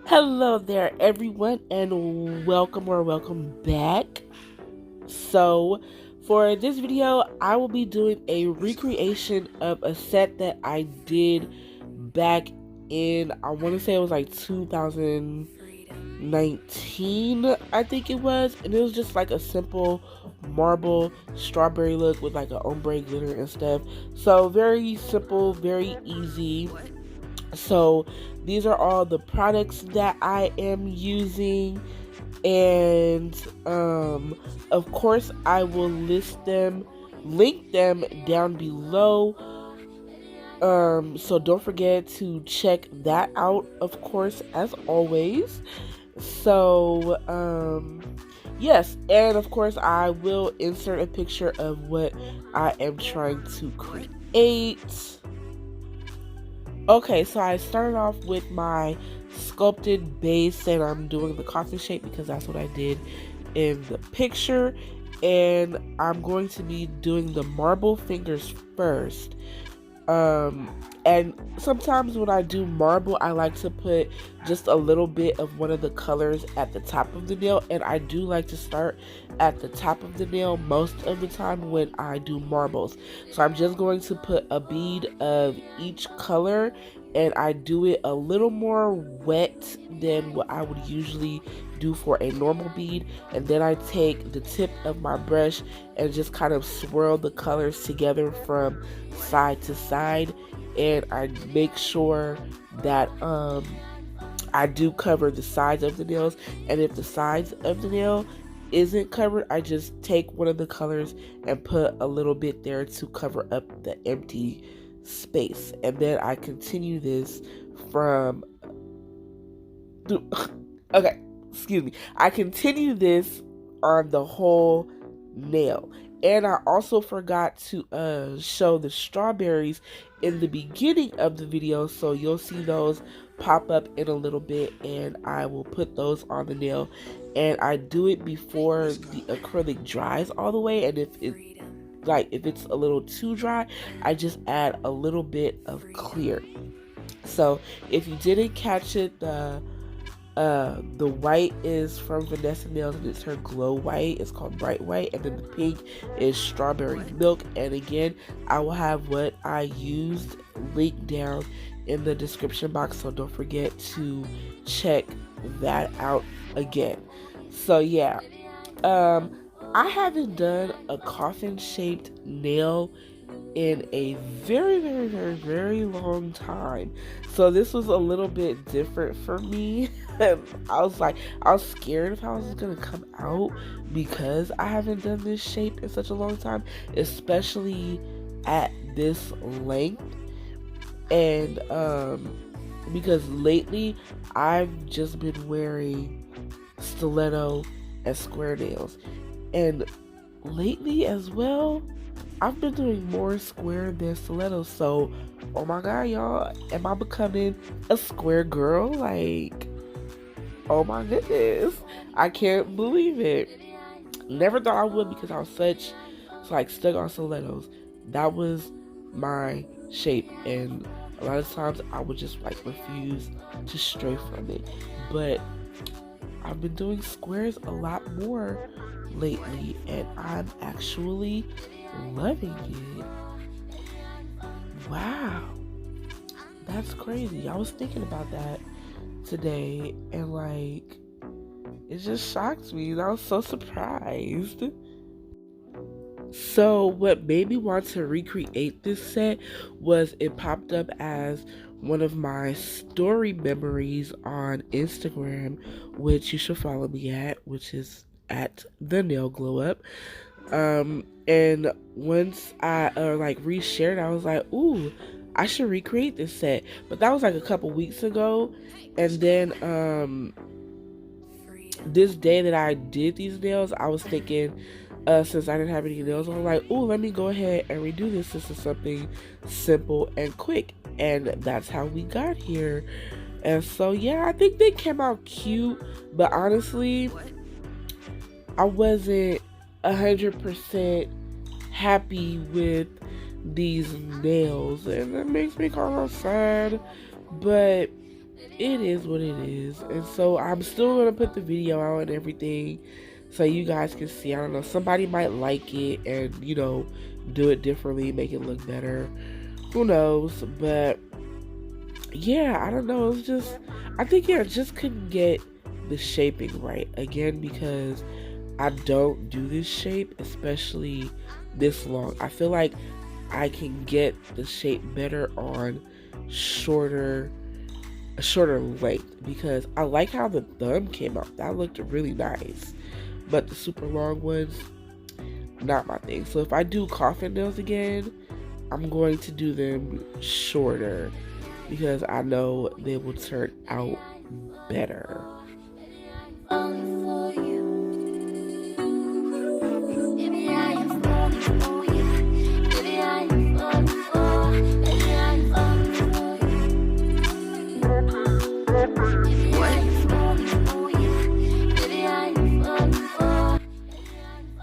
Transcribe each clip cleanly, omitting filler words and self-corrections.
Hello there, everyone, and welcome back. So, for this video, I will be doing a recreation of a set that I did back in, I want to say it was like 2019, I think it was, and it was just like a simple marble strawberry look with like an ombre glitter and stuff. So, very simple, very easy. So these are all the products that I am using, and of course I will link them down below. So don't forget to check that out, of course, as always. So yes, and of course I will insert a picture of what I am trying to create. Okay, so I started off with my sculpted base, and I'm doing the coffin shape because that's what I did in the picture. And I'm going to be doing the marble fingers first. And sometimes when I do marble, I like to put just a little bit of one of the colors at the top of the nail, and I do like to start at the top of the nail most of the time when I do marbles. So I'm just going to put a bead of each color, and I do it a little more wet than what I would usually do for a normal bead, and then I take the tip of my brush and just kind of swirl the colors together from side to side, and I make sure that I do cover the sides of the nails, and if the sides of the nail isn't covered, I just take one of the colors and put a little bit there to cover up the empty space, and then I continue this from okay, excuse me, I continue this on the whole nail. And I also forgot to show the strawberries in the beginning of the video, so you'll see those pop up in a little bit, and I will put those on the nail. And I do it before the acrylic dries all the way, and if it's a little too dry, I just add a little bit of clear. So if you didn't catch it, the white is from Vanessa Nails, and it's her glow white. It's called bright white. And then the pink is strawberry milk. And again, I will have what I used linked down in the description box, so don't forget to check that out again. So yeah, I haven't done a coffin shaped nail in a very long time, so this was a little bit different for me. And I was scared of how it was gonna come out because I haven't done this shape in such a long time, especially at this length. And because lately I've just been wearing stiletto and square nails, and lately as well I've been doing more square than stiletto. So, oh my god, y'all, am I becoming a square girl? Like, oh my goodness, I can't believe it. Never thought I would, because I was stuck on stilettos. That was my shape, and a lot of times I would just refuse to stray from it. But I've been doing squares a lot more lately, and I'm actually loving it. Wow, that's crazy. I was thinking about that today, and it just shocked me, and I was so surprised. So what made me want to recreate this set was it popped up as one of my story memories on Instagram, which you should follow me at, which is at thenailglowup. And once I reshared, I was like, ooh, I should recreate this set. But that was a couple weeks ago. And then this day that I did these nails, I was thinking, since I didn't have any nails, I was like, ooh, let me go ahead and redo this. This is something simple and quick. And that's how we got here. And so yeah, I think they came out cute, but honestly, I wasn't 100% happy with these nails, and it makes me kind of sad. But it is what it is. And so I'm still gonna put the video out and everything so you guys can see. I don't know, somebody might like it and, you know, do it differently, make it look better. Who knows? But yeah, I don't know. It's just, I think, yeah, just couldn't get the shaping right again because I don't do this shape, especially this long. I feel like I can get the shape better on shorter a shorter length because I like how the thumb came out. That looked really nice. But the super long ones, not my thing. So if I do coffin nails again, I'm going to do them shorter because I know they will turn out better.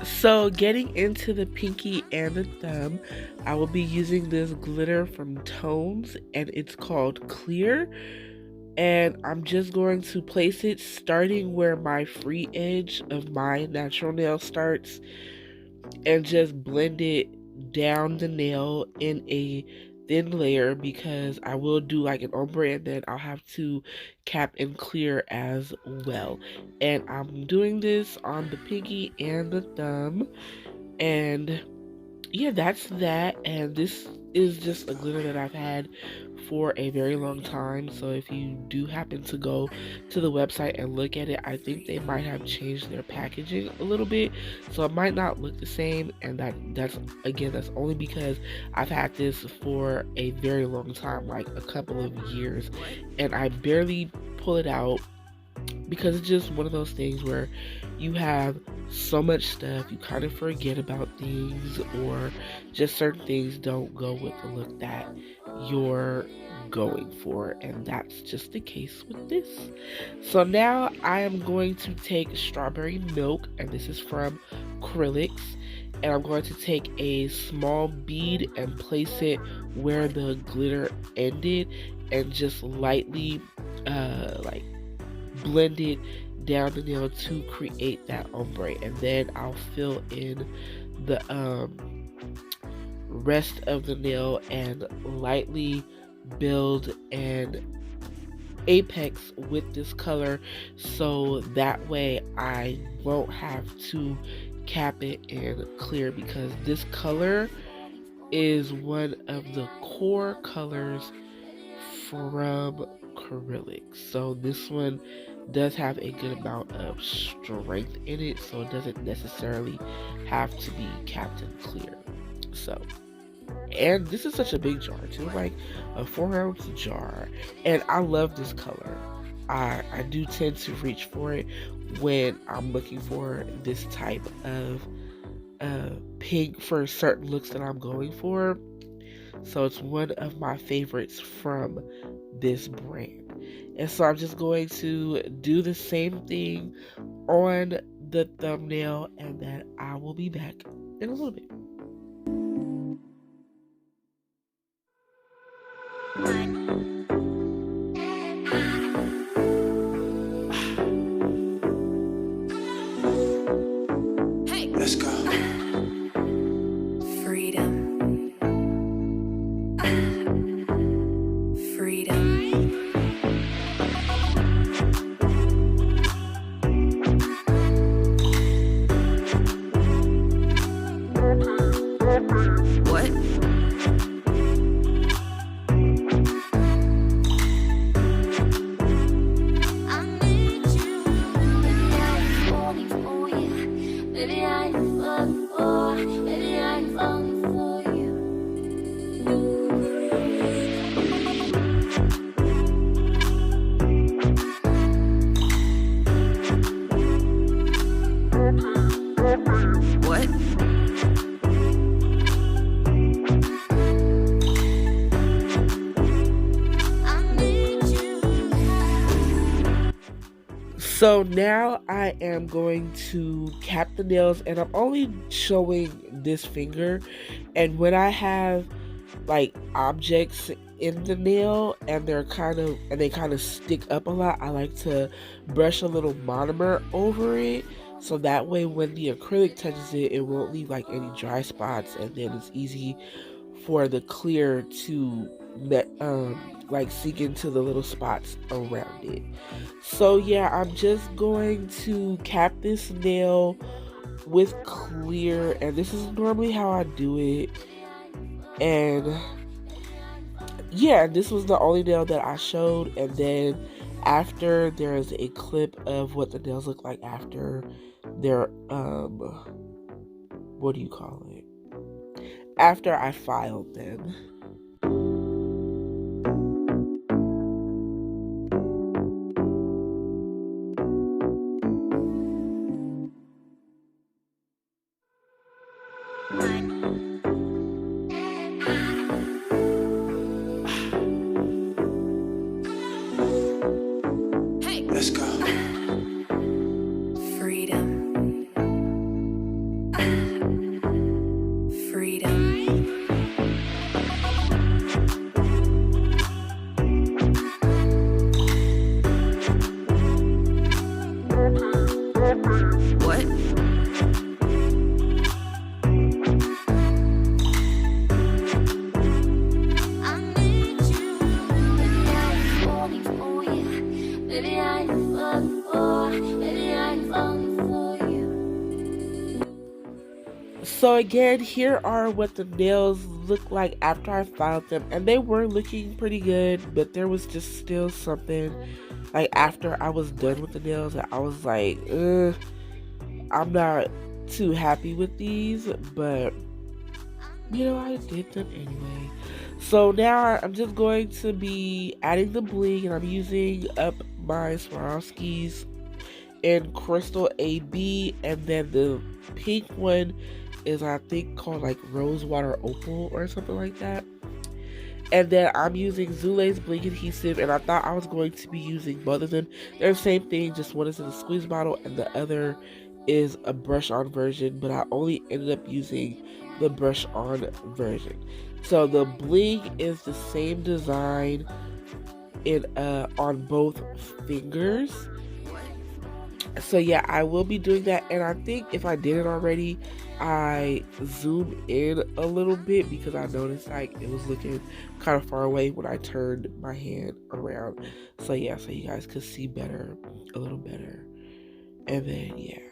So getting into the pinky and the thumb, I will be using this glitter from Tones and it's called Clear. And I'm just going to place it starting where my free edge of my natural nail starts and just blend it down the nail in a thin layer because I will do like an ombre and then I'll have to cap and clear as well. And I'm doing this on the pinky and the thumb. And yeah, that's that. And this is just a glitter that I've had for a very long time. So if you do happen to go to the website and look at it, I think they might have changed their packaging a little bit, so it might not look the same. And that's only because I've had this for a very long time, like a couple of years, and I barely pull it out because it's just one of those things where you have so much stuff, you kind of forget about things, or just certain things don't go with the look that you're going for, and that's just the case with this. So now I am going to take Strawberry Milk, and this is from Acrylics, and I'm going to take a small bead and place it where the glitter ended and just lightly like blend it down the nail to create that ombre, and then I'll fill in the rest of the nail and lightly build an apex with this color so that way I won't have to cap it and clear, because this color is one of the core colors from Acrylic. So this one does have a good amount of strength in it, so it doesn't necessarily have to be capped and clear. So, and this is such a big jar too, like a 4-ounce jar, and I love this color. I do tend to reach for it when I'm looking for this type of pink for certain looks that I'm going for. So it's one of my favorites from this brand. And so I'm just going to do the same thing on the thumbnail, and then I will be back in a little bit. Hey, let's go. Freedom. Freedom. What? So now I am going to cap the nails, and I'm only showing this finger. And when I have like objects in the nail, and they kind of stick up a lot. I like to brush a little monomer over it, so that way when the acrylic touches it, it won't leave like any dry spots, and then it's easy for the clear to like sink into the little spots around it. So yeah, I'm just going to cap this nail with clear, and this is normally how I do it. And yeah, this was the only nail that I showed, and then after, there's a clip of what the nails look like after they're what do you call it, after I filed them. Let's go. Freedom. Freedom. What? So again, here are what the nails look like after I filed them, and they were looking pretty good, but there was just still something, like after I was done with the nails, that I was like, I'm not too happy with these, but you know, I did them anyway. So now I'm just going to be adding the bling, and I'm using up my Swarovskis in Crystal AB, and then the pink one is, I think, called like Rosewater Opal or something like that. And then I'm using Zulay's Bling Adhesive, and I thought I was going to be using both of them. They're the same thing, just one is in a squeeze bottle and the other is a brush on version, but I only ended up using the brush on version. So the Bling is the same design in on both fingers. So yeah, I will be doing that, and I think if I did it already, I zoomed in a little bit because I noticed like it was looking kind of far away when I turned my hand around. So yeah, so you guys could see better, a little better. And then yeah,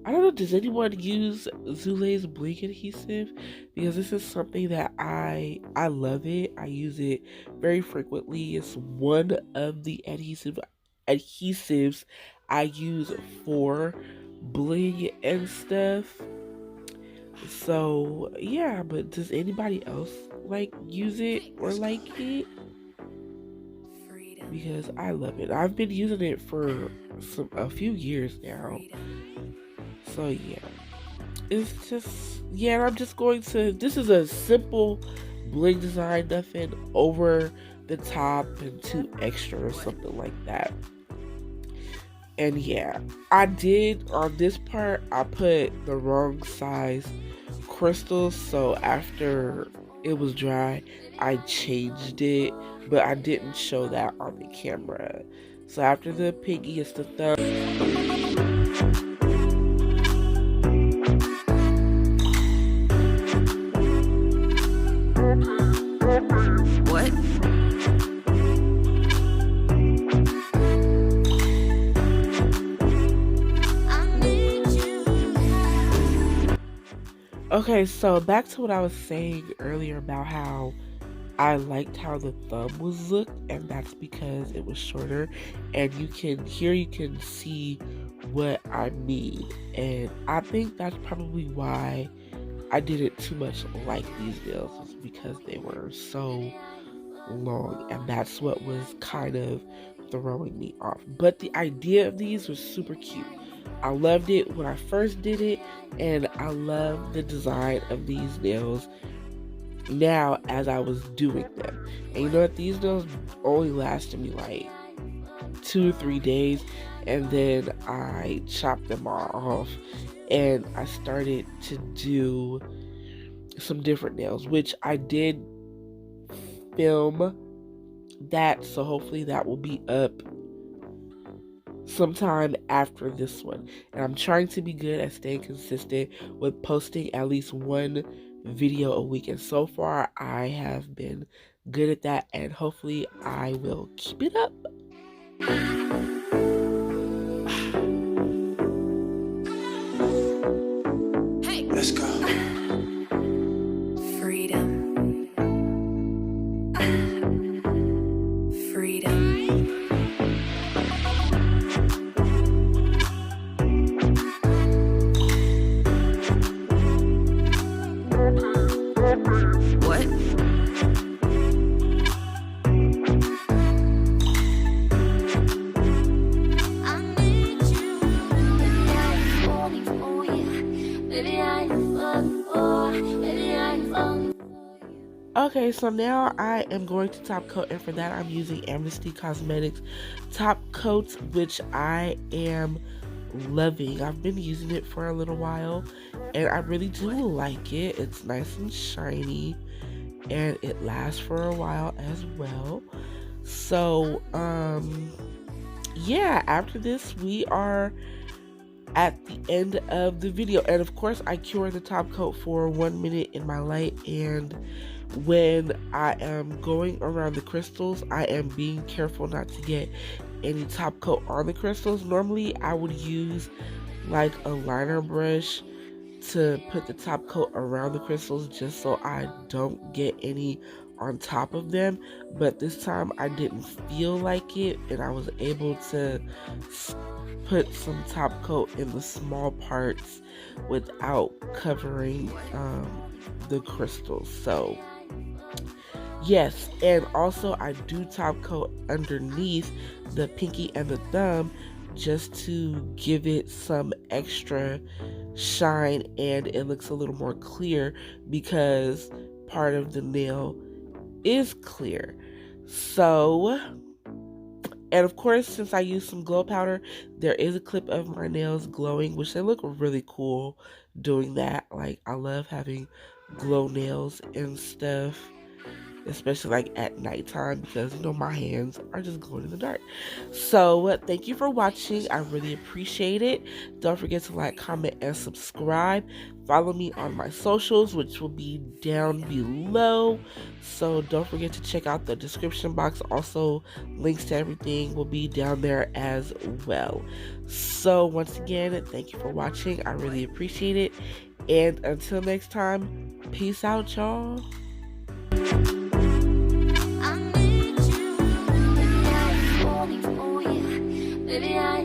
I don't know, does anyone use Zulay's Bling Adhesive? Because this is something that I love it. I use it very frequently. It's one of the adhesives I use for bling and stuff. So yeah, but does anybody else like use it or like it? Because I love it. I've been using it for a few years now. So yeah, it's just, yeah, I'm just going to, this is a simple bling design, nothing over the top and too extra or something like that. And yeah, I did, on this part, I put the wrong size crystals, so after it was dry, I changed it, but I didn't show that on the camera. So after the pinky, it's the thumb. What? Okay, so back to what I was saying earlier about how I liked how the thumb was looked, and that's because it was shorter, and you can see what I mean. And I think that's probably why I didn't too much like these nails, was because they were so long, and that's what was kind of throwing me off. But the idea of these was super cute. I loved it when I first did it, and I love the design of these nails now as I was doing them. And you know what, these nails only lasted me like 2 or 3 days, and then I chopped them all off and I started to do some different nails, which I did film that, so hopefully that will be up sometime after this one. And I'm trying to be good at staying consistent with posting at least one video a week, and so far I have been good at that, and hopefully I will keep it up. Hey, let's go. Freedom. Freedom. What? Okay, so now I am going to top coat, and for that I'm using Amnesty Cosmetics top coats, which I am loving. I've been using it for a little while and I really do like it. It's nice and shiny and it lasts for a while as well. So yeah, after this we are at the end of the video, and of course I cure the top coat for 1 minute in my light, and when I am going around the crystals I am being careful not to get any top coat on the crystals. Normally I would use like a liner brush to put the top coat around the crystals just so I don't get any on top of them, but this time I didn't feel like it and I was able to put some top coat in the small parts without covering the crystals. So yes, and also I do top coat underneath the pinky and the thumb just to give it some extra shine and it looks a little more clear because part of the nail is clear. So, and of course, since I used some glow powder, there is a clip of my nails glowing, which they look really cool doing that. Like, I love having glow nails and stuff, especially like at nighttime, because you know my hands are just glowing in the dark. So thank you for watching. I really appreciate it. Don't forget to like, comment, and subscribe. Follow me on my socials, which will be down below, so don't forget to check out the description box. Also, links to everything will be down there as well. So once again, thank you for watching. I really appreciate it, and until next time, peace out, y'all. Baby, I